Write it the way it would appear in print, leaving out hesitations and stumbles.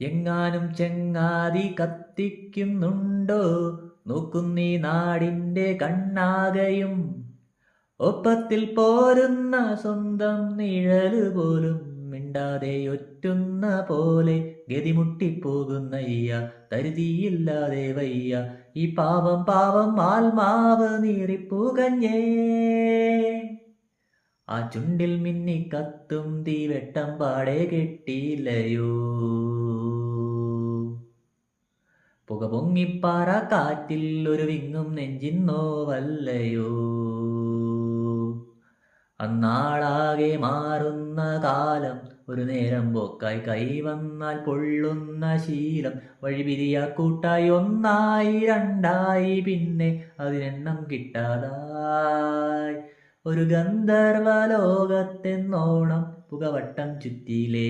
എങ്ങാനും ചെങ്ങാതി കത്തിക്കുന്നുണ്ടോ, നോക്കുന്നീ നാടിൻ്റെ കണ്ണാകയും. ഒപ്പത്തിൽ പോരുന്ന സ്വന്തം നിഴല് പോലും മിണ്ടാതെ ഒറ്റുന്ന പോലെ ഗതിമുട്ടിപ്പോകുന്നയ്യ, തരുതിയില്ലാതെ വയ്യ ഈ പാവം പാവം ആത്മാവ് നീറിപ്പുകഞ്ഞേ. ആ ചുണ്ടിൽ മിന്നി കത്തും തീവെട്ടം പാടെ കെട്ടിയില്ലയോ. പുക പൊങ്ങിപ്പാറ കാറ്റിൽ ഒരു വിങ്ങും നെഞ്ചിൻ നോവല്ലയോ. അന്നാളാകെ മാറുന്ന കാലം ഒരു നേരം പോക്കായി, കൈവന്നാൽ പൊള്ളുന്ന ശീലം വഴിപിരിയ കൂട്ടായി, ഒന്നായി രണ്ടായി പിന്നെ അതിനെണ്ണം കിട്ടാതായി. ഒരു ഗന്ധർവലോകത്തെന്നോണം പുകവട്ടം ചുറ്റിലേ.